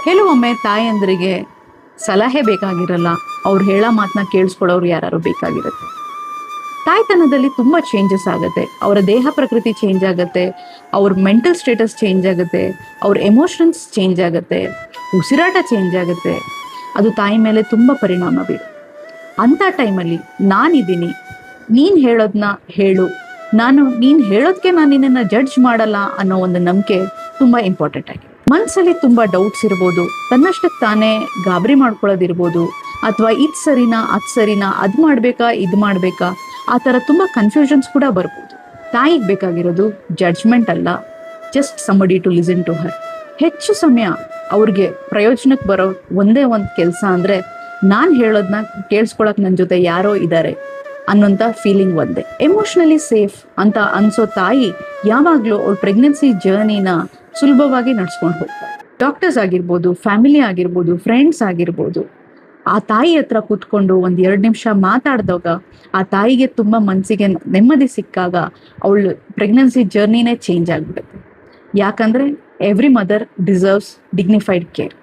ಕೆಲವೊಮ್ಮೆ ತಾಯಂದ್ರಿಗೆ ಸಲಹೆ ಬೇಕಾಗಿರಲ್ಲ, ಅವ್ರು ಹೇಳೋ ಮಾತನ್ನ ಕೇಳಿಸ್ಕೊಳ್ಳೋರು ಯಾರು ಬೇಕಾಗಿರುತ್ತೆ. ತಾಯ್ತನದಲ್ಲಿ ತುಂಬ ಚೇಂಜಸ್ ಆಗುತ್ತೆ. ಅವರ ದೇಹ ಪ್ರಕೃತಿ ಚೇಂಜ್ ಆಗುತ್ತೆ, ಅವ್ರ ಮೆಂಟಲ್ ಸ್ಟೇಟಸ್ ಚೇಂಜ್ ಆಗುತ್ತೆ, ಅವ್ರ ಎಮೋಷನ್ಸ್ ಚೇಂಜ್ ಆಗುತ್ತೆ, ಉಸಿರಾಟ ಚೇಂಜ್ ಆಗುತ್ತೆ. ಅದು ತಾಯಿ ಮೇಲೆ ತುಂಬ ಪರಿಣಾಮ ಬೀರುತ್ತೆ. ಅಂಥ ಟೈಮಲ್ಲಿ ನಾನಿದ್ದೀನಿ, ನೀನು ಹೇಳೋದನ್ನ ಹೇಳು, ನೀನು ಹೇಳೋದಕ್ಕೆ ನಾನು ನಿನ್ನನ್ನು ಜಡ್ಜ್ ಮಾಡಲ್ಲ ಅನ್ನೋ ಒಂದು ನಂಬಿಕೆ ತುಂಬ ಇಂಪಾರ್ಟೆಂಟ್ ಆಗಿದೆ. ಮನಸ್ಸಲ್ಲಿ ತುಂಬ ಡೌಟ್ಸ್ ಇರ್ಬೋದು, ತನ್ನಷ್ಟಕ್ಕೆ ತಾನೇ ಗಾಬರಿ ಮಾಡ್ಕೊಳ್ಳೋದಿರ್ಬೋದು, ಅಥವಾ ಇದು ಸರಿನಾ ಅದು ಸರಿನಾ, ಅದು ಮಾಡಬೇಕಾ ಇದು ಮಾಡಬೇಕಾ, ಆ ಥರ ತುಂಬ ಕನ್ಫ್ಯೂಷನ್ಸ್ ಕೂಡ ಬರ್ಬೋದು. ತಾಯಿಗೆ ಬೇಕಾಗಿರೋದು ಜಡ್ಜ್ಮೆಂಟ್ ಅಲ್ಲ, just somebody to listen to her. ಹೆಚ್ಚು ಸಮಯ ಅವ್ರಿಗೆ ಪ್ರಯೋಜನಕ್ಕೆ ಬರೋ ಒಂದೇ ಒಂದು ಕೆಲಸ ಅಂದರೆ ನಾನು ಹೇಳೋದನ್ನ ಕೇಳಿಸ್ಕೊಳಕ್ಕೆ ನನ್ನ ಜೊತೆ ಯಾರೋ ಇದ್ದಾರೆ ಅನ್ನೋಂಥ ಫೀಲಿಂಗ್ ಒಂದೇ. ಎಮೋಷ್ನಲಿ ಸೇಫ್ ಅಂತ ಅನ್ಸೋ ತಾಯಿ ಯಾವಾಗಲೂ ಅವ್ರ ಪ್ರೆಗ್ನೆನ್ಸಿ ಜರ್ನಿನ ಸುಲಭವಾಗಿ ನಡ್ಸ್ಕೊಂಡು ಹೋಗ್ತಾರೆ. ಡಾಕ್ಟರ್ಸ್ ಆಗಿರ್ಬೋದು, ಫ್ಯಾಮಿಲಿ ಆಗಿರ್ಬೋದು, ಫ್ರೆಂಡ್ಸ್ ಆಗಿರ್ಬೋದು, ಆ ತಾಯಿ ಹತ್ರ ಕೂತ್ಕೊಂಡು 1-2 ನಿಮಿಷ ಮಾತಾಡಿದಾಗ ಆ ತಾಯಿಗೆ ತುಂಬ ಮನಸ್ಸಿಗೆ ನೆಮ್ಮದಿ ಸಿಕ್ಕಾಗ ಅವಳು ಪ್ರೆಗ್ನೆನ್ಸಿ ಜರ್ನಿನೇ ಚೇಂಜ್ ಆಗಿಬಿಡುತ್ತೆ. ಯಾಕಂದರೆ every mother deserves dignified care.